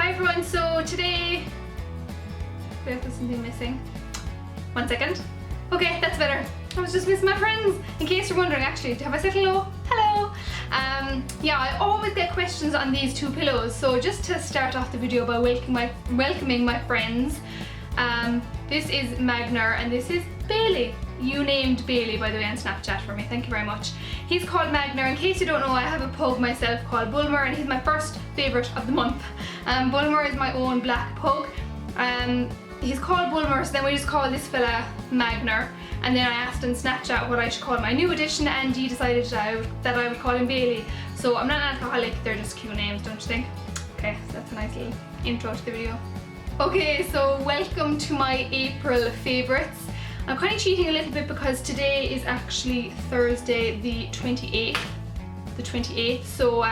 Hi everyone, so today, wait, there's something missing. 1 second. Okay, that's better. I was just missing my friends. In case you're wondering, actually, have I said hello? Hello! Yeah, I always get questions on these two pillows, so just to start off the video by welcoming my friends, this is Magnar and this is Bailey. You named Bailey, by the way, on Snapchat for me. Thank you very much. He's called Magnar. In case you don't know, I have a pug myself called Bulmer, and he's my first favourite of the month. Bulmer is my own black pug. He's called Bulmer, so then we just call this fella Magnar. And then I asked on Snapchat what I should call my new addition, and he decided that I would call him Bailey. So I'm not an alcoholic, they're just cute names, don't you think? Okay, so that's a nice little intro to the video. Okay, so welcome to my April favourites. I'm kind of cheating a little bit because today is actually Thursday the 28th. So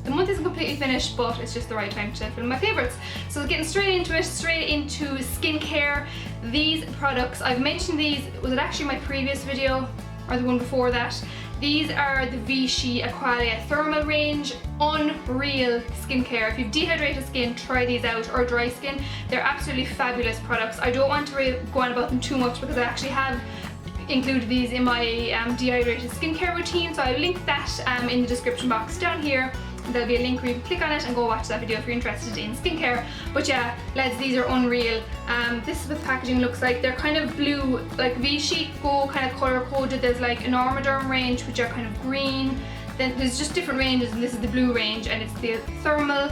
the month isn't completely finished, but it's just the right time to film my favourites. So getting straight into it, straight into skincare. These products, I've mentioned these, was it actually my previous video or the one before that? These are the Vichy Aqualia Thermal range. Unreal skincare. If you've dehydrated skin, try these out, or dry skin. They're absolutely fabulous products. I don't want to go on about them too much because I actually have included these in my dehydrated skincare routine, so I'll link that in the description box down here. There'll be a link where you can click on it and go watch that video if you're interested in skincare. But yeah, lads, these are unreal. This is what the packaging looks like. They're kind of blue, like Vichy Go kind of colour coded. There's like an Armaderm range, which are kind of green. Then there's just different ranges, and this is the blue range, and it's the Thermal,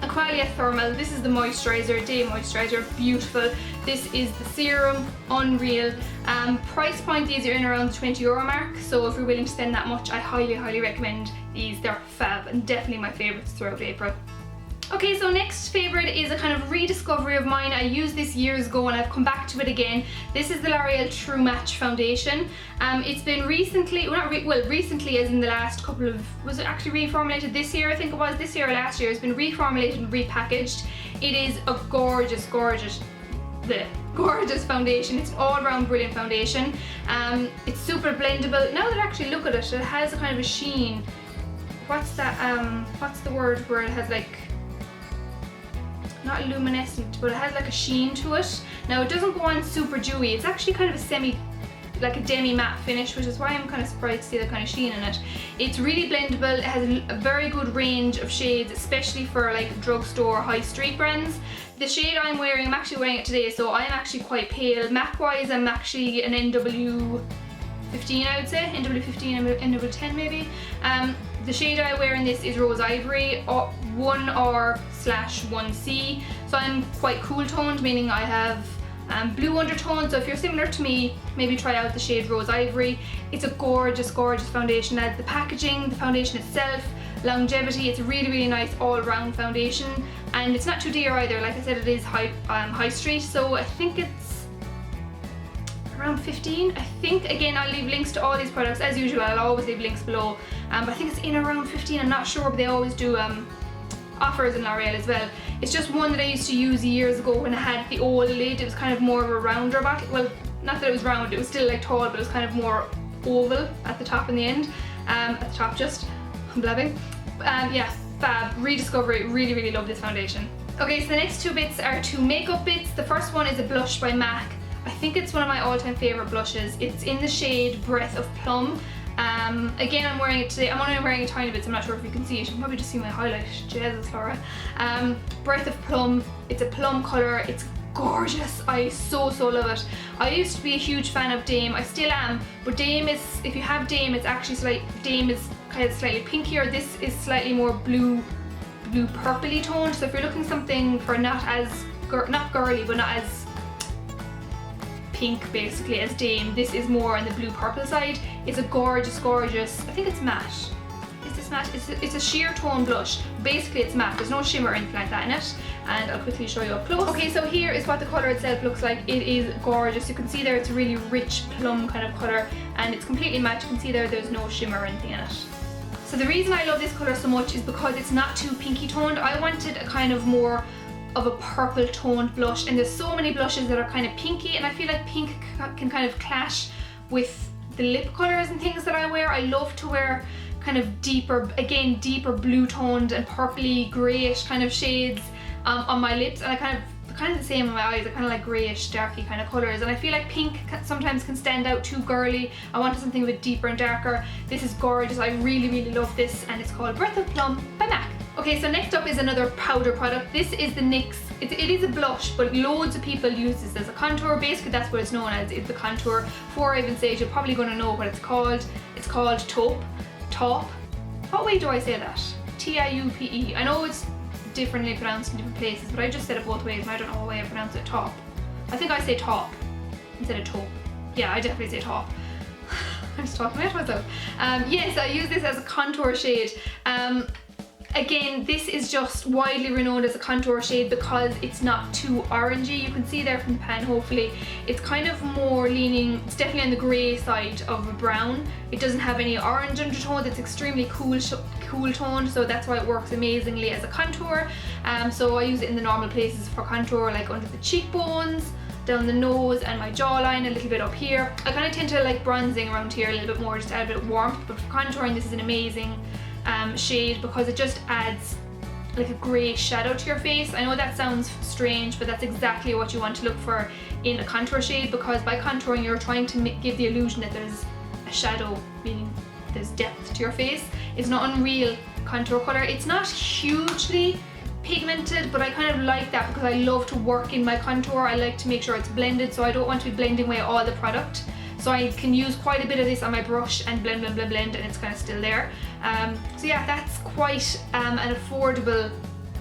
Aqualia Thermal. This is the moisturiser, day moisturiser, beautiful. This is the serum, unreal. Price point, these are in around the €20 mark, so if you're willing to spend that much, I highly recommend these. They're fab and definitely my favourites throughout April. Okay, so next favourite is a kind of rediscovery of mine. I used this years ago and I've come back to it again. This is the L'Oreal True Match Foundation. It's been recently, recently as in the last couple of, was it actually reformulated this year? I think it was this year or last year. It's been reformulated and repackaged. It is a gorgeous foundation. It's an all-round brilliant foundation. It's super blendable. Now that I actually look at it, it has a kind of a sheen. What's that, what's the word where it has like, not luminescent, but it has like a sheen to it. Now it doesn't go on super dewy. It's actually kind of a like a demi matte finish, which is why I'm kind of surprised to see the kind of sheen in it. It's really blendable. It has a very good range of shades, especially for like drugstore high street brands. The shade I'm wearing, I'm actually wearing it today, so I'm actually quite pale. MAC wise, I'm actually an NW15, I would say, NW15 and NW10 maybe. The shade I wear in this is Rose Ivory, 1R/1C, so I'm quite cool toned, meaning I have blue undertones. So if you're similar to me, maybe try out the shade Rose Ivory. It's a gorgeous foundation. Now the packaging, the foundation itself, longevity, it's a really nice all-round foundation, and it's not too dear either. Like I said, it is high street, so I think it's around 15, I think. Again, I'll leave links to all these products as usual. I'll always leave links below, but I think it's in around 15. I'm not sure, but they always do offers in L'Oreal as well. It's just one that I used to use years ago when it had the old lid. It was kind of more of a rounder bottle. Well, not that it was round, it was still like tall, but it was kind of more oval at the top and the end. At the top just, I'm blabbing. Yeah, fab, rediscovery, really love this foundation. Okay, so the next two bits are two makeup bits. The first one is a blush by MAC. I think it's one of my all-time favourite blushes. It's in the shade Breath of Plum. Again, I'm wearing it today. I'm only wearing a tiny bit, so I'm not sure if you can see it. You can probably just see my highlight. Jesus, Laura. Breath of Plum. It's a plum colour. It's gorgeous. I so love it. I used to be a huge fan of Dame. I still am, but Dame is, if you have Dame, it's actually Dame is kind of slightly pinkier. This is slightly more blue purpley toned. So if you're looking something for not girly, but not as pink basically as Dame, this is more on the blue purple side. It's a gorgeous, I think it's matte. Is this matte? It's a sheer tone blush. Basically it's matte, there's no shimmer or anything like that in it, and I'll quickly show you up close. Okay, so here is what the colour itself looks like. It is gorgeous. You can see there it's a really rich plum kind of colour, and it's completely matte. You can see there's no shimmer or anything in it. So the reason I love this colour so much is because it's not too pinky toned. I wanted a kind of more of a purple toned blush, and there's so many blushes that are kind of pinky, and I feel like pink can kind of clash with the lip colours and things that I wear. I love to wear kind of deeper, again, deeper blue toned and purpley greyish kind of shades on my lips, and I kind of the same on my eyes. I kind of like greyish, darky kind of colours, and I feel like pink sometimes can stand out too girly. I wanted something a bit deeper and darker. This is gorgeous. I really, really love this, and it's called Breath of Plum by MAC. Okay, so next up is another powder product. This is the NYX, it is a blush, but loads of people use this as a contour. Basically, that's what it's known as, is the contour. Before I even say it, you're probably going to know what it's called. It's called Taupe. Taupe. What way do I say that? T-I-U-P-E. I know it's differently pronounced in different places, but I just said it both ways and I don't know what way I pronounce it. Taupe. I think I say taupe instead of taupe. Yeah, I definitely say taupe. I'm just talking about myself. Yes, I use this as a contour shade. Again, this is just widely renowned as a contour shade because it's not too orangey. You can see there from the pan, hopefully. It's kind of more leaning, it's definitely on the grey side of a brown. It doesn't have any orange undertones. It's extremely cool toned, so that's why it works amazingly as a contour. So I use it in the normal places for contour, like under the cheekbones, down the nose and my jawline, a little bit up here. I kind of tend to like bronzing around here a little bit more, just to add a bit of warmth, but for contouring this is an amazing shade because it just adds like a grey shadow to your face. I know that sounds strange, but that's exactly what you want to look for in a contour shade, because by contouring you're trying to give the illusion that there's a shadow, meaning there's depth to your face. It's not unreal contour colour. It's not hugely pigmented, but I kind of like that because I love to work in my contour. I like to make sure it's blended, so I don't want to be blending away all the product. So I can use quite a bit of this on my brush and blend, blend, blend, blend, and it's kind of still there. So yeah, that's quite an affordable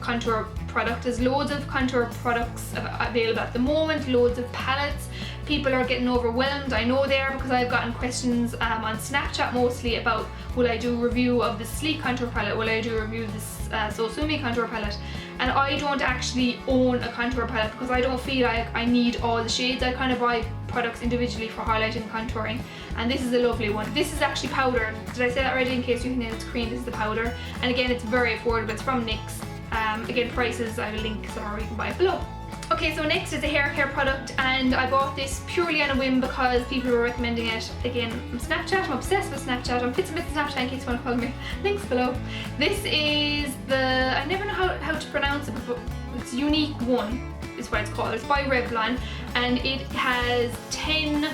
contour product. There's loads of contour products available at the moment, loads of palettes. People are getting overwhelmed. I know they are, because I've gotten questions on Snapchat mostly about, will I do a review of the Sleek contour palette? Will I do a review of this So Sumi contour palette? And I don't actually own a contour palette because I don't feel like I need all the shades. I kind of buy products individually for highlighting and contouring, and this is a lovely one. This is actually powder. Did I say that already? In case you think it's cream, this is the powder. And again, it's very affordable. It's from NYX. Again, prices I will link somewhere where you can buy it below. Okay, so next is a hair care product, and I bought this purely on a whim because people were recommending it. Again, I'm Snapchat, I'm obsessed with Snapchat. I'm FitznBitz Snapchat in case you want to follow me. Links below. This is the, I never know how to pronounce it, but it's Unique One is what it's called. It's by Revlon, and it has 10,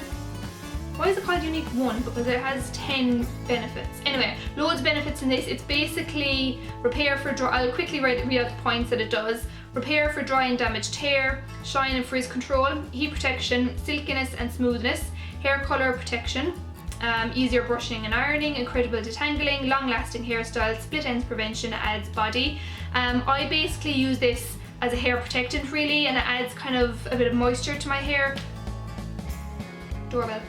why is it called Unique One? Because it has 10 benefits. Anyway, loads of benefits in this. It's basically repair for dry, I'll quickly read out the points that it does. Repair for dry and damaged hair, shine and frizz control, heat protection, silkiness and smoothness, hair color protection, easier brushing and ironing, incredible detangling, long-lasting hairstyle, split ends prevention, adds body. I basically use this as a hair protectant really, and it adds kind of a bit of moisture to my hair. Doorbell.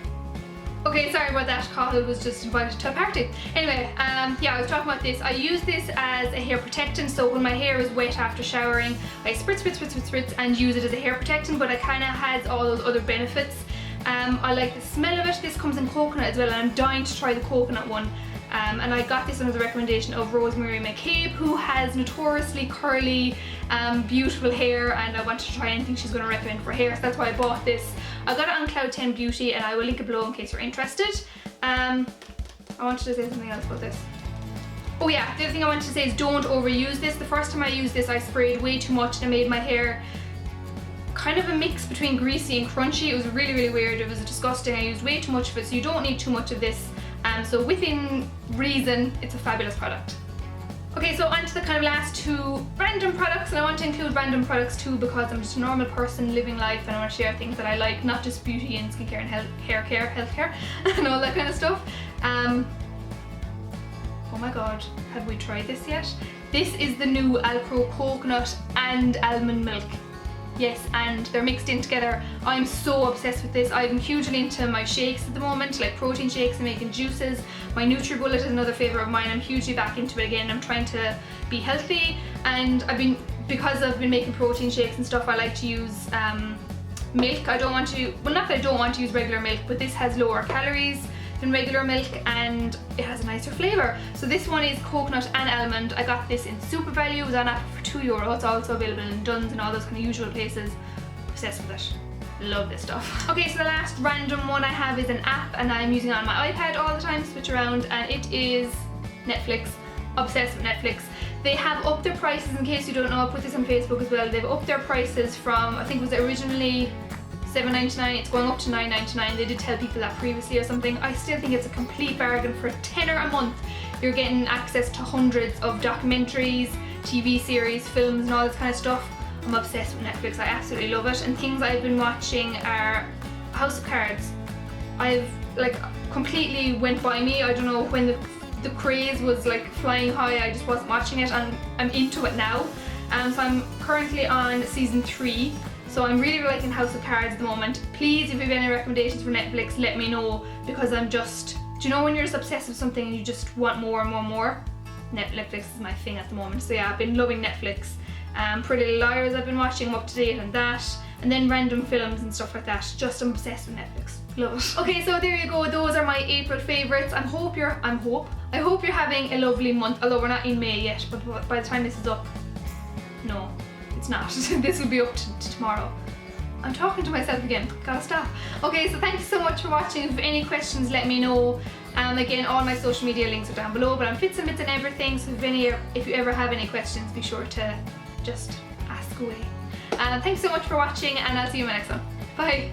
Okay, sorry about that, Cahill was just invited to a party. Anyway, yeah, I was talking about this. I use this as a hair protectant, so when my hair is wet after showering, I spritz, spritz, spritz, spritz, spritz, and use it as a hair protectant, but it kind of has all those other benefits. I like the smell of it. This comes in coconut as well, and I'm dying to try the coconut one. And I got this under the recommendation of Rosemary McCabe, who has notoriously curly, beautiful hair, and I wanted to try anything she's going to recommend for hair, so that's why I bought this. I got it on Cloud 10 Beauty, and I will link it below in case you're interested. I wanted to say something else about this. Oh yeah, the other thing I wanted to say is don't overuse this. The first time I used this, I sprayed way too much and it made my hair kind of a mix between greasy and crunchy. It was really, really weird. It was disgusting. I used way too much of it, so you don't need too much of this. So within reason, it's a fabulous product. Okay, so on to the kind of last two random products, and I want to include random products too because I'm just a normal person living life and I want to share things that I like, not just beauty and skincare and healthcare and all that kind of stuff. Oh my god, have we tried this yet? This is the new Alpro coconut and almond milk. Yes, and they're mixed in together. I'm so obsessed with this. I'm hugely into my shakes at the moment, like protein shakes and making juices. My NutriBullet is another favourite of mine. I'm hugely back into it again. I'm trying to be healthy, and because I've been making protein shakes and stuff, I like to use milk. I don't want to, well, not that I don't want to use regular milk, but this has lower calories than regular milk and it has a nicer flavour. So this one is coconut and almond. I got this in Super Value. It was on offer for €2. It's also available in Dunnes and all those kind of usual places. Obsessed with it. Love this stuff. Okay, so the last random one I have is an app, and I'm using it on my iPad all the time, switch around, and it is Netflix. Obsessed with Netflix. They have upped their prices, in case you don't know, I'll put this on Facebook as well. They've upped their prices from, I think it was originally $7.99, it's going up to $9.99. They did tell people that previously or something. I still think it's a complete bargain. For $10 a month, you're getting access to hundreds of documentaries, TV series, films and all this kind of stuff. I'm obsessed with Netflix, I absolutely love it. And things I've been watching are House of Cards. I've like completely went by me. I don't know, when the craze was like flying high, I just wasn't watching it, and I'm into it now. So I'm currently on season 3. So I'm really liking House of Cards at the moment. Please, if you have any recommendations for Netflix, let me know, because I'm just, do you know when you're just obsessed with something and you just want more and more and more? Netflix is my thing at the moment. So yeah, I've been loving Netflix. Pretty Little Liars I've been watching, I'm up to date on that. And then random films and stuff like that. Just I'm obsessed with Netflix. Love it. Okay, so there you go. Those are my April favourites. I hope you're having a lovely month. Although we're not in May yet, but by the time this is up, no, it's not. This will be up to tomorrow. I'm talking to myself again. Gotta stop. Okay, so thank you so much for watching. If you have any questions, let me know. Again, all my social media links are down below. But I'm FitznBitz and everything. So if you ever have any questions, be sure to just ask away. Thanks so much for watching, and I'll see you in my next one. Bye.